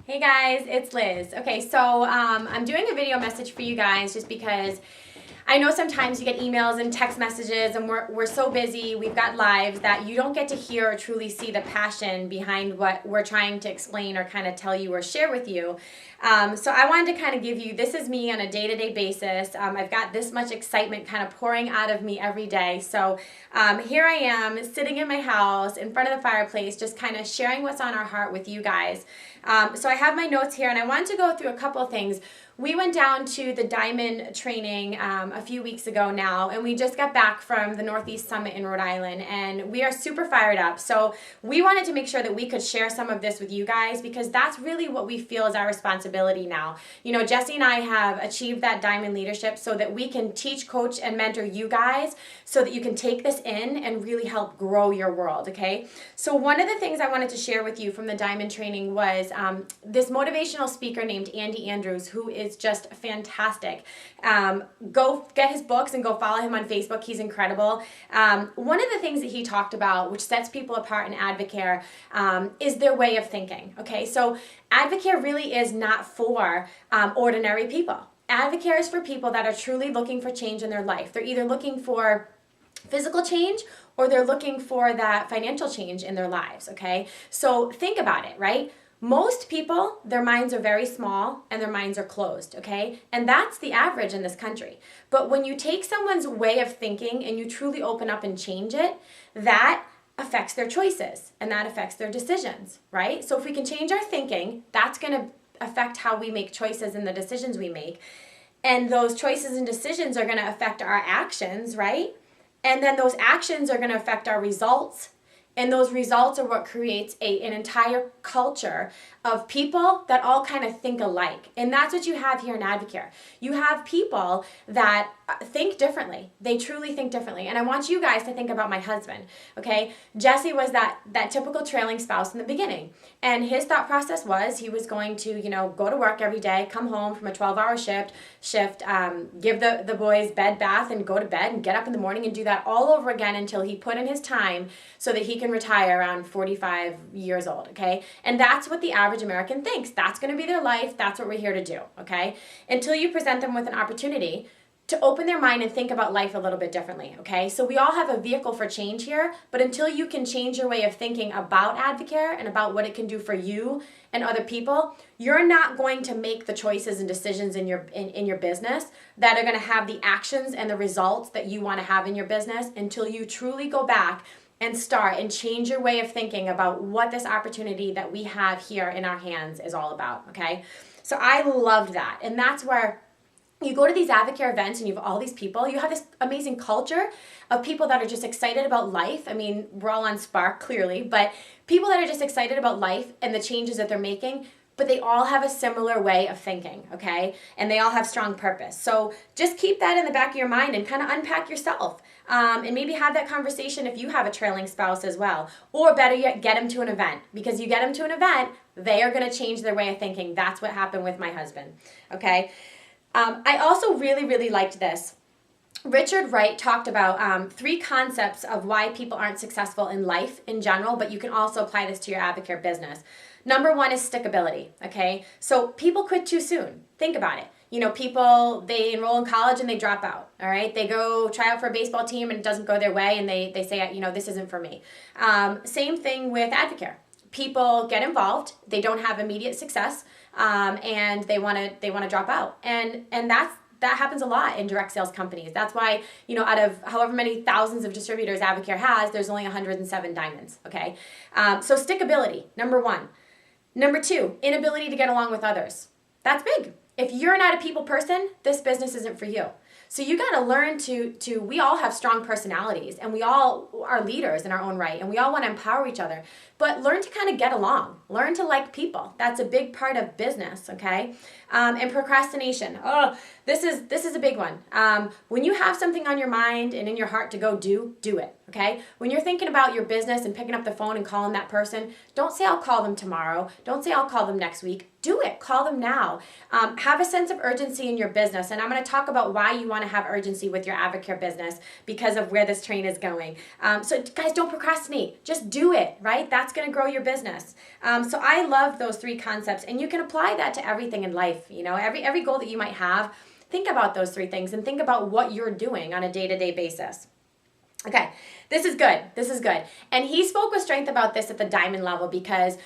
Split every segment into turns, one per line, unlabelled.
Hey guys, it's Liz. Okay, so I'm doing a video message for you guys just because I know sometimes you get emails and text messages and we're so busy, we've got lives that you don't get to hear or truly see the passion behind what we're trying to explain or kind of tell you or share with you. So I wanted to kind of give you, this is me on a day-to-day basis. I've got this much excitement kind of pouring out of me every day. So here I am sitting in my house in front of the fireplace just kind of sharing what's on our heart with you guys. So I have my notes here and I wanted to go through a couple of things. We went down to the Diamond training a few weeks ago now, and we just got back from the Northeast Summit in Rhode Island, and we are super fired up. So we wanted to make sure that we could share some of this with you guys because that's really what we feel is our responsibility now. You know, Jesse and I have achieved that Diamond leadership so that we can teach, coach, and mentor you guys so that you can take this in and really help grow your world, okay? So one of the things I wanted to share with you from the Diamond training was this motivational speaker named Andy Andrews, who is just fantastic. Go get his books and go follow him on Facebook. He's incredible. One of the things that he talked about, which sets people apart in Advocare, is their way of thinking. Okay, so Advocare really is not for ordinary people. Advocare is for people that are truly looking for change in their life. They're either looking for physical change or they're looking for that financial change in their lives, okay? So think about it, right? Most people, their minds are very small and their minds are closed, okay? And that's the average in this country. But when you take someone's way of thinking and you truly open up and change it, that affects their choices and that affects their decisions, right? So if we can change our thinking, that's going to affect how we make choices and the decisions we make. And those choices and decisions are going to affect our actions, right? And then those actions are going to affect our results. And those results are what creates an entire culture of people that all kind of think alike. And that's what you have here in Advocare. You have people that think differently. They truly think differently. And I want you guys to think about my husband, okay? Jesse was that typical trailing spouse in the beginning. And his thought process was he was going to, go to work every day, come home from a 12-hour shift, give the boys bed, bath, and go to bed and get up in the morning and do that all over again until he put in his time so that he can retire around 45 years old, okay? And that's what the average American thinks. That's going to be their life. That's what we're here to do, okay? Until you present them with an opportunity to open their mind and think about life a little bit differently, okay? So we all have a vehicle for change here, but until you can change your way of thinking about Advocare and about what it can do for you and other people, you're not going to make the choices and decisions in your business that are going to have the actions and the results that you want to have in your business until you truly go back and start and change your way of thinking about what this opportunity that we have here in our hands is all about, okay? So I loved that, and that's where you go to these Advocare events and you have all these people, you have this amazing culture of people that are just excited about life. I mean, we're all on Spark, clearly, but people that are just excited about life and the changes that they're making, but they all have a similar way of thinking, okay? And they all have strong purpose. So just keep that in the back of your mind and kind of unpack yourself. And maybe have that conversation if you have a trailing spouse as well. Or better yet, get them to an event. Because you get them to an event, they are going to change their way of thinking. That's what happened with my husband, okay? I also really, really liked this. Richard Wright talked about 3 concepts of why people aren't successful in life in general, but you can also apply this to your Advocare business. Number 1 is stickability, okay? So people quit too soon. Think about it. People, they enroll in college and they drop out, all right? They go try out for a baseball team and it doesn't go their way and they say, this isn't for me. Same thing with Advocare. People get involved, they don't have immediate success, and they want to drop out, and that happens a lot in direct sales companies. That's why out of however many thousands of distributors Advocare has, there's only 107 diamonds. Okay, so stickability, number 1. Number 2, inability to get along with others. That's big. If you're not a people person, this business isn't for you. So you got to learn to we all have strong personalities and we all are leaders in our own right and we all want to empower each other, but learn to kind of get along, learn to like people. That's a big part of business, okay? And procrastination. Oh, this is a big one. When you have something on your mind and in your heart to go do it. okay? When you're thinking about your business and picking up the phone and calling that person, don't say, I'll call them tomorrow. Don't say, I'll call them next week. Do it. Call them now. Have a sense of urgency in your business. And I'm going to talk about why you want to have urgency with your Advocare business because of where this train is going. So guys, don't procrastinate. Just do it, right? That's going to grow your business. So I love those 3 concepts, and you can apply that to everything in life. You know, every goal that you might have, think about those 3 things and think about what you're doing on a day-to-day basis. Okay, this is good. This is good. And he spoke with strength about this at the diamond level because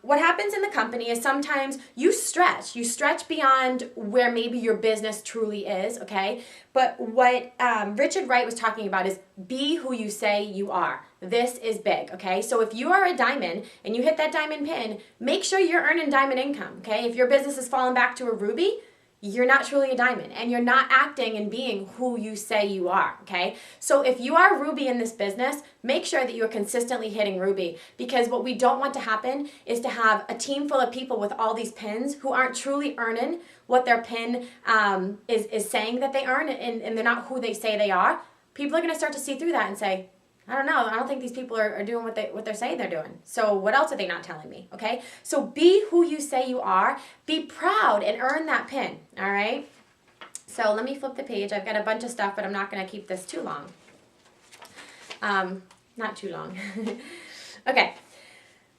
what happens in the company is sometimes you stretch. You stretch beyond where maybe your business truly is, okay? But what Richard Wright was talking about is be who you say you are. This is big, okay? So if you are a diamond and you hit that diamond pin, make sure you're earning diamond income, okay? If your business is falling back to a ruby, you're not truly a diamond and you're not acting and being who you say you are, okay? So if you are ruby in this business, make sure that you're consistently hitting ruby, because what we don't want to happen is to have a team full of people with all these pins who aren't truly earning what their pin is saying that they earn, and they're not who they say they are. People are going to start to see through that and say, I don't know. I don't think these people are doing what they're saying they're doing. So what else are they not telling me? Okay? So be who you say you are. Be proud and earn that pin. All right? So let me flip the page. I've got a bunch of stuff, but I'm not going to keep this too long. Not too long. Okay.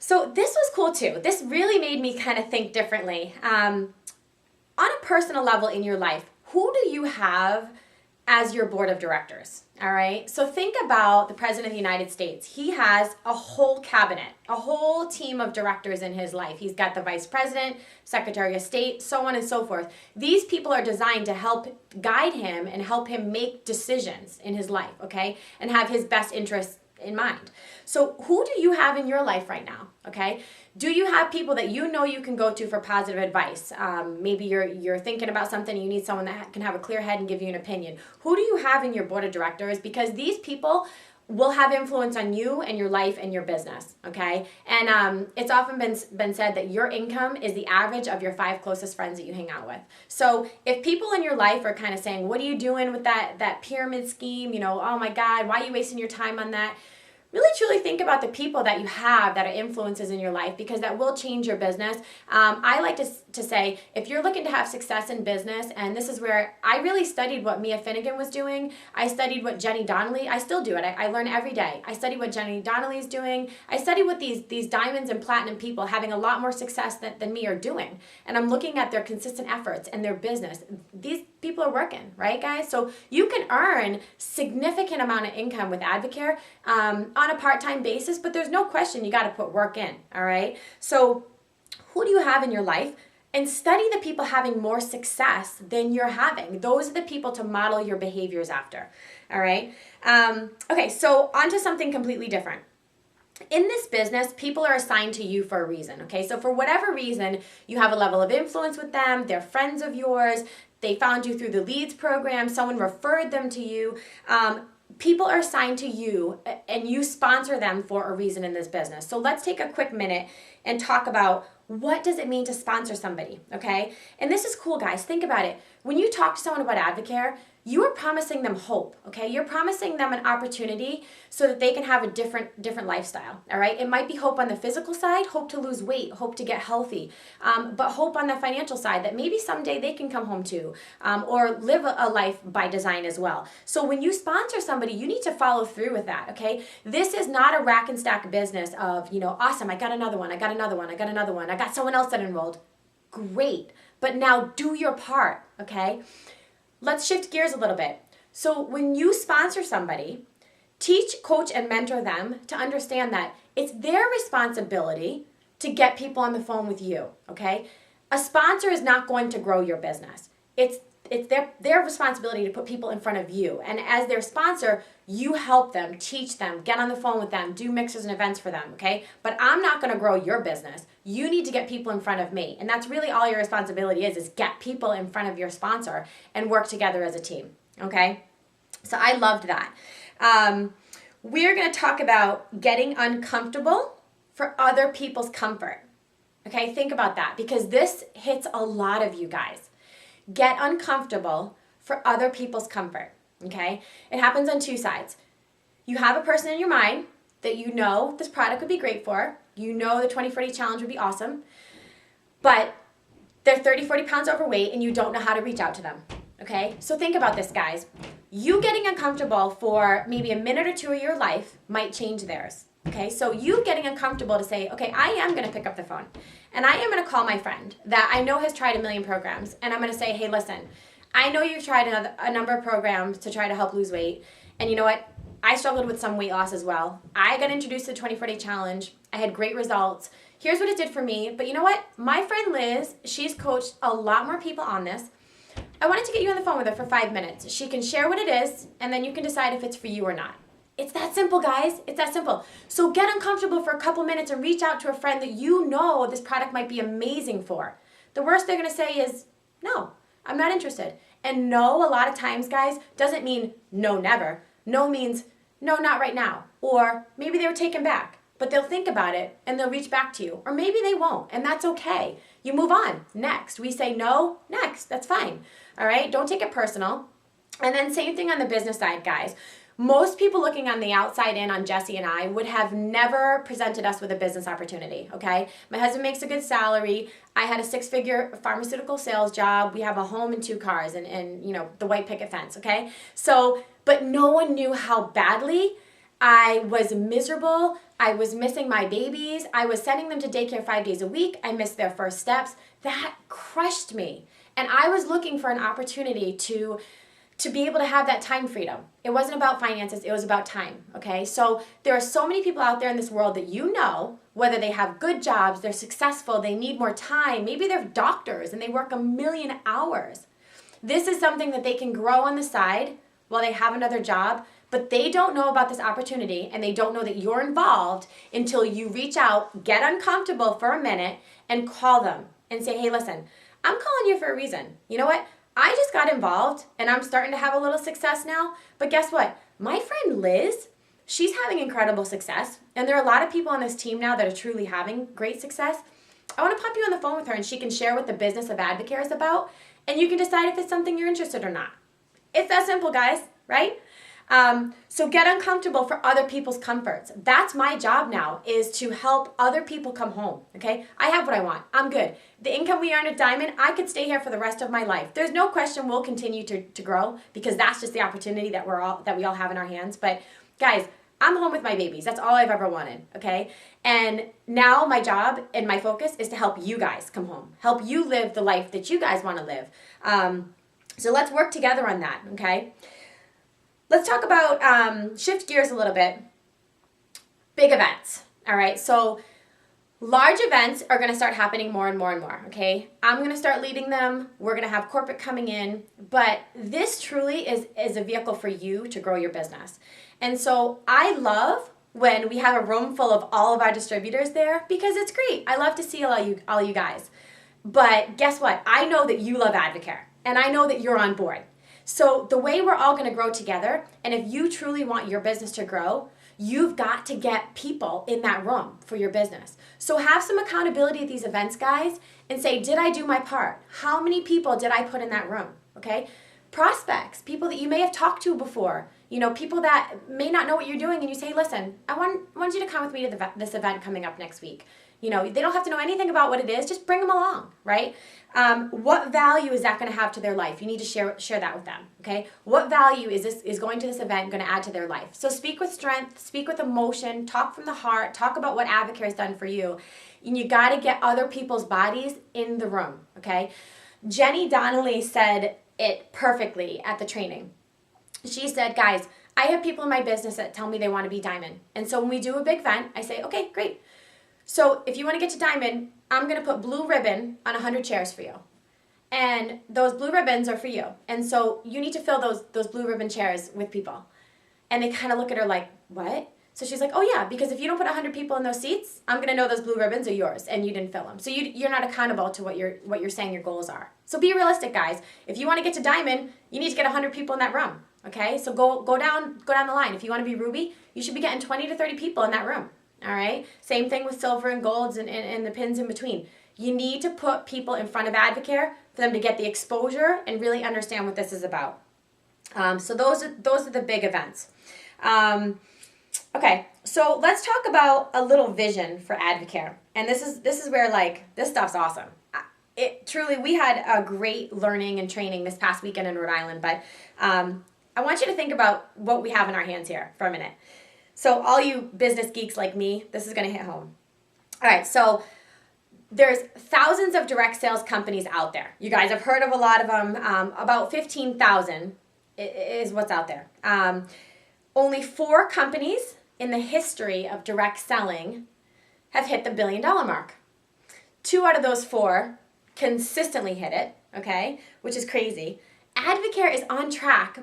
So this was cool too. This really made me kind of think differently. On a personal level in your life, who do you have as your board of directors? All right, so think about the President of the United States. He has a whole cabinet, a whole team of directors in his life. He's got the Vice President, Secretary of State, so on and so forth. These people are designed to help guide him and help him make decisions in his life, okay, and have his best interests in mind. So who do you have in your life right now, okay? Do you have people that you know you can go to for positive advice? Maybe you're thinking about something and you need someone that can have a clear head and give you an opinion. Who do you have in your board of directors? Because these people will have influence on you and your life and your business, okay? And it's often been said that your income is the average of your 5 closest friends that you hang out with. So if people in your life are kind of saying, what are you doing with that pyramid scheme? You know, oh my God, why are you wasting your time on that? Really truly think about the people that you have that are influences in your life, because that will change your business. I like to say, if you're looking to have success in business, and this is where I really studied what Mia Finnegan was doing. I studied what Jenny Donnelly, I still do it. I learn every day. I study what Jenny Donnelly is doing. I study what these diamonds and platinum people having a lot more success than me are doing. And I'm looking at their consistent efforts and their business. These people are working, right guys? So you can earn significant amount of income with Advocare on a part-time basis, but there's no question you got to put work in, all right? So who do you have in your life? And study the people having more success than you're having. Those are the people to model your behaviors after, all right? Okay, so on to something completely different. In this business, people are assigned to you for a reason, okay? So for whatever reason, you have a level of influence with them, they're friends of yours, they found you through the Leads program, someone referred them to you. People are assigned to you and you sponsor them for a reason in this business. So let's take a quick minute and talk about what does it mean to sponsor somebody, okay? And this is cool, guys. Think about it. When you talk to someone about Advocare, you are promising them hope, okay? You're promising them an opportunity so that they can have a different lifestyle, all right? It might be hope on the physical side, hope to lose weight, hope to get healthy, but hope on the financial side that maybe someday they can come home to, or live a life by design as well. So when you sponsor somebody, you need to follow through with that, okay? This is not a rack and stack business of, you know, awesome, I got another one, I got another one, I got another one, I got someone else that enrolled. Great, but now do your part, okay? Let's shift gears a little bit. So when you sponsor somebody, teach, coach, and mentor them to understand that it's their responsibility to get people on the phone with you, okay? A sponsor is not going to grow your business. It's their responsibility to put people in front of you. And as their sponsor, you help them, teach them, get on the phone with them, do mixers and events for them, okay? But I'm not gonna grow your business. You need to get people in front of me. And that's really all your responsibility is get people in front of your sponsor and work together as a team, okay? So I loved that. We're gonna talk about getting uncomfortable for other people's comfort, okay? Think about that, because this hits a lot of you guys. Get uncomfortable for other people's comfort, okay? It happens on two sides. you have a person in your mind that you know this product would be great for, you know the 2040 challenge would be awesome, but they're 30, 40 pounds overweight and you don't know how to reach out to them, okay? So think about this, guys. You getting uncomfortable for maybe a minute or two of your life might change theirs, okay? So you getting uncomfortable to say, okay, I am gonna pick up the phone and I am gonna call my friend that I know has tried a million programs, and I'm gonna say, hey, listen, I know you've tried a number of programs to try to help lose weight, and you know what? I struggled with some weight loss as well. I got introduced to the 2040 challenge. I had great results. Here's what it did for me, but you know what? My friend Liz, she's coached a lot more people on this. I wanted to get you on the phone with her for 5 minutes. She can share what it is, and then you can decide if it's for you or not. It's that simple, guys. It's that simple. So get uncomfortable for a couple minutes and reach out to a friend that you know this product might be amazing for. The worst they're gonna say is, no, I'm not interested. And no, a lot of times, guys, doesn't mean no, never. No means no, not right now. Or maybe they were taken back, but they'll think about it and they'll reach back to you. Or maybe they won't, and that's okay. You move on. Next. We say no, next. That's fine. All right? Don't take it personal. And then same thing on the business side, guys. Most people looking on the outside in on Jesse and I would have never presented us with a business opportunity, okay? My husband makes a good salary. I had a 6-figure pharmaceutical sales job. We have a home and 2 cars and you know, the white picket fence, okay? So, but no one knew how badly I was miserable. I was missing my babies. I was sending them to daycare 5 days a week. I missed their first steps. That crushed me. And I was looking for an opportunity to be able to have that time freedom. It wasn't about finances, it was about time, okay? So there are so many people out there in this world that you know, whether they have good jobs, they're successful, they need more time, maybe they're doctors and they work 1,000,000 hours. This is something that they can grow on the side while they have another job, but they don't know about this opportunity and they don't know that you're involved until you reach out, get uncomfortable for a minute, and call them and say, hey, listen, I'm calling you for a reason. You know what? I just got involved and I'm starting to have a little success now, but guess what? My friend Liz, she's having incredible success, and there are a lot of people on this team now that are truly having great success. I want to pop you on the phone with her and she can share what the business of Advocare is about, and you can decide if it's something you're interested or not. It's that simple, guys, right? So get uncomfortable for other people's comforts. That's my job now, is to help other people come home, okay? I have what I want. I'm good. The income we earn at Diamond, I could stay here for the rest of my life. There's no question we'll continue to grow, because that's just the opportunity that we all have in our hands. But guys, I'm home with my babies. That's all I've ever wanted, okay? And now my job and my focus is to help you guys come home, help you live the life that you guys want to live. So let's work together on that, okay? Let's talk about, shift gears a little bit, big events, all right? So large events are gonna start happening more and more and more, okay? I'm gonna start leading them. We're gonna have corporate coming in, but this truly is a vehicle for you to grow your business. And so I love when we have a room full of all of our distributors there, because it's great. I love to see all you guys. But guess what? I know that you love Advocare, and I know that you're on board. So the way we're all gonna grow together, and if you truly want your business to grow, you've got to get people in that room for your business. So have some accountability at these events, guys, and say, did I do my part? How many people did I put in that room, okay? Prospects, people that you may have talked to before, you know, people that may not know what you're doing, and you say, listen, I want you to come with me to this event coming up next week. You know, they don't have to know anything about what it is, just bring them along, right? What value is that going to have to their life? You need to share that with them, okay? What value is going to this event going to add to their life? So speak with strength, speak with emotion, talk from the heart, talk about what Advocare has done for you. And you got to get other people's bodies in the room, okay? Jenny Donnelly said it perfectly at the training. She said, guys, I have people in my business that tell me they want to be Diamond. And so when we do a big event, I say, okay, great. So if you want to get to Diamond, I'm going to put blue ribbon on 100 chairs for you. And those blue ribbons are for you. And so you need to fill those blue ribbon chairs with people. And they kind of look at her like, what? So she's like, oh yeah, because if you don't put 100 people in those seats, I'm going to know those blue ribbons are yours and you didn't fill them. So you're not accountable to what you're saying your goals are. So be realistic, guys. If you want to get to Diamond, you need to get 100 people in that room. Okay? So go down the line. If you want to be Ruby, you should be getting 20 to 30 people in that room. All right? Same thing with silver and golds and the pins in between. You need to put people in front of Advocare for them to get the exposure and really understand what this is about. So those are the big events. Okay, so let's talk about a little vision for Advocare. And this is where, like, this stuff's awesome. It truly, we had a great learning and training this past weekend in Rhode Island, but I want you to think about what we have in our hands here for a minute. So all you business geeks like me, this is going to hit home. All right, so there's thousands of direct sales companies out there. You guys have heard of a lot of them. About 15,000 is what's out there. Only 4 companies in the history of direct selling have hit the $1 billion mark. 2 out of those 4 consistently hit it, okay, which is crazy. Advocare is on track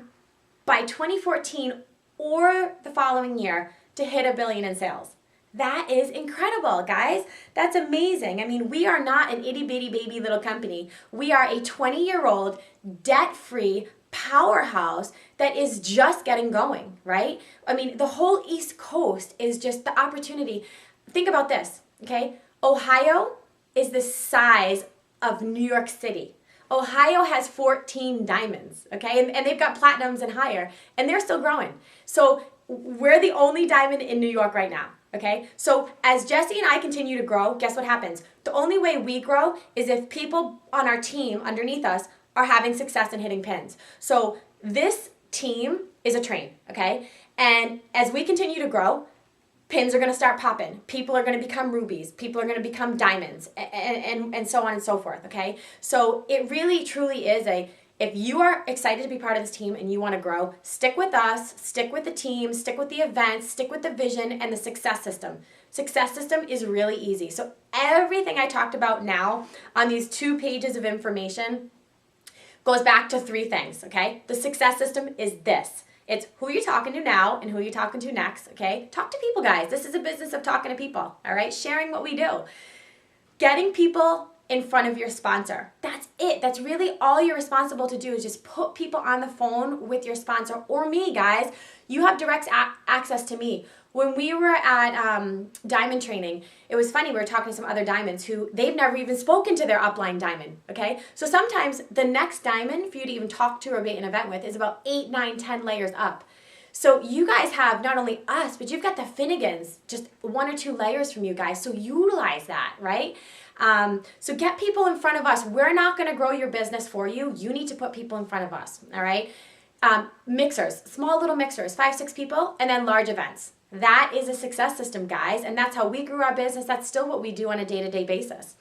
by 2014 or the following year to hit $1 billion in sales. That is incredible, guys. That's amazing. I mean, we are not an itty bitty baby little company. We are a 20-year-old debt-free powerhouse that is just getting going, right? I mean, the whole East Coast is just the opportunity. Think about this, okay? Ohio is the size of New York City. Ohio has 14 diamonds, okay? And they've got platinums and higher, and they're still growing. So we're the only diamond in New York right now, okay? So as Jesse and I continue to grow, guess what happens? The only way we grow is if people on our team underneath us are having success and hitting pins. So this team is a train, okay? And as we continue to grow, pins are going to start popping. People are going to become rubies. People are going to become diamonds, and so on and so forth, okay? So it really, truly is if you are excited to be part of this team and you want to grow, stick with us, stick with the team, stick with the events, stick with the vision and the success system. Success system is really easy. So everything I talked about now on these 2 pages of information goes back to 3 things, okay? The success system is this. It's who you're talking to now and who you're talking to next, okay? Talk to people, guys. This is a business of talking to people, all right? Sharing what we do. Getting people in front of your sponsor. That's it. That's really all you're responsible to do is just put people on the phone with your sponsor or me, guys. You have direct access to me. When we were at diamond training, it was funny. We were talking to some other diamonds who they've never even spoken to their upline diamond, okay? So sometimes the next diamond for you to even talk to or be at an event with is about 8, 9, 10 layers up. So you guys have not only us, but you've got the Finnegans, just 1 or 2 layers from you guys. So utilize that, right? So get people in front of us. We're not going to grow your business for you. You need to put people in front of us, all right? Mixers, small little mixers, 5, 6 people, and then large events. That is a success system, guys, and that's how we grew our business. That's still what we do on a day-to-day basis.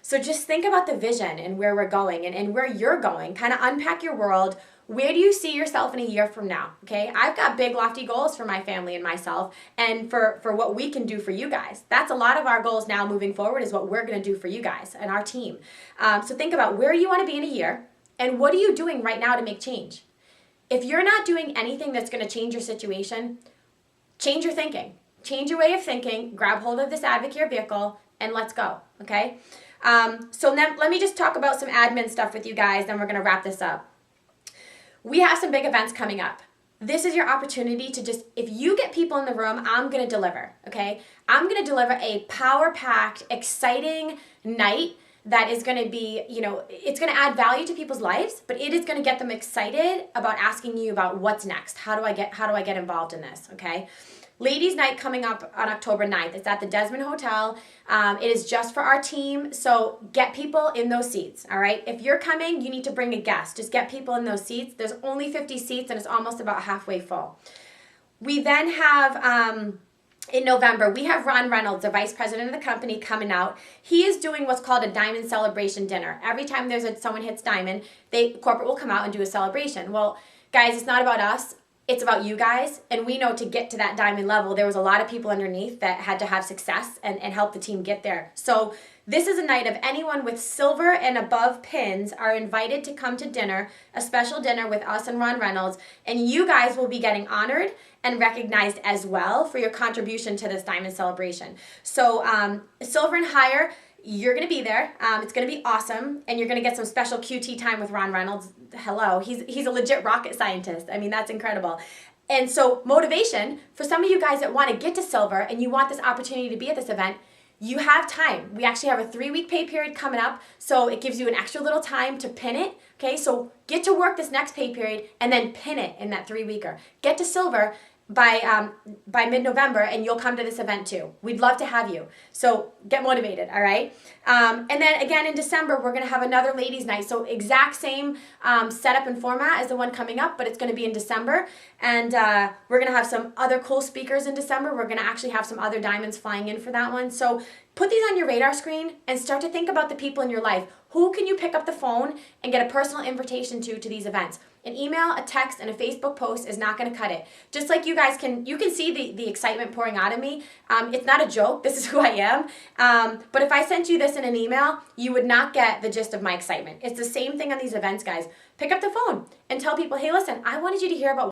So just think about the vision and where we're going and where you're going. Kind of unpack your world. Where do you see yourself in a year from now? Okay, I've got big, lofty goals for my family and myself and for what we can do for you guys. That's a lot of our goals now moving forward is what we're going to do for you guys and our team. So think about where you want to be in a year and what are you doing right now to make change? If you're not doing anything that's going to change your situation, change your thinking. Change your way of thinking, grab hold of this Advocare vehicle, and let's go, okay? So then let me just talk about some admin stuff with you guys, then we're going to wrap this up. We have some big events coming up. This is your opportunity to just, if you get people in the room, I'm going to deliver, okay? I'm going to deliver a power-packed, exciting night that is going to be, it's going to add value to people's lives, but it is going to get them excited about asking you about what's next. How do I get involved in this, okay? Ladies' Night coming up on October 9th. It's at the Desmond Hotel. It is just for our team, so get people in those seats, all right? If you're coming, you need to bring a guest. Just get people in those seats. There's only 50 seats, and it's almost about halfway full. We then have, in November, we have Ron Reynolds, the vice president of the company, coming out. He is doing what's called a diamond celebration dinner. Every time someone hits diamond, corporate will come out and do a celebration. Well, guys, it's not about us. It's about you guys, and we know to get to that diamond level, there was a lot of people underneath that had to have success and help the team get there. So this is a night of anyone with silver and above pins are invited to come to dinner, a special dinner with us and Ron Reynolds, and you guys will be getting honored and recognized as well for your contribution to this diamond celebration. So silver and higher, you're going to be there. It's going to be awesome, and you're going to get some special QT time with Ron Reynolds. Hello, he's a legit rocket scientist. I mean, that's incredible. And so motivation, for some of you guys that want to get to silver and you want this opportunity to be at this event, you have time. We actually have a 3-week pay period coming up, so it gives you an extra little time to pin it, okay? So get to work this next pay period and then pin it in that 3-weeker. Get to silver, by mid-November, and you'll come to this event too. We'd love to have you. So get motivated, all right? And then again in December, we're going to have another ladies' night. So exact same setup and format as the one coming up, but it's going to be in December. And we're going to have some other cool speakers in December. We're going to actually have some other diamonds flying in for that one. So put these on your radar screen and start to think about the people in your life. Who can you pick up the phone and get a personal invitation to these events? An email, a text, and a Facebook post is not going to cut it. Just like you guys can see the excitement pouring out of me. It's not a joke. This is who I am. But if I sent you this in an email, you would not get the gist of my excitement. It's the same thing on these events, guys. Pick up the phone and tell people, hey, listen, I wanted you to hear about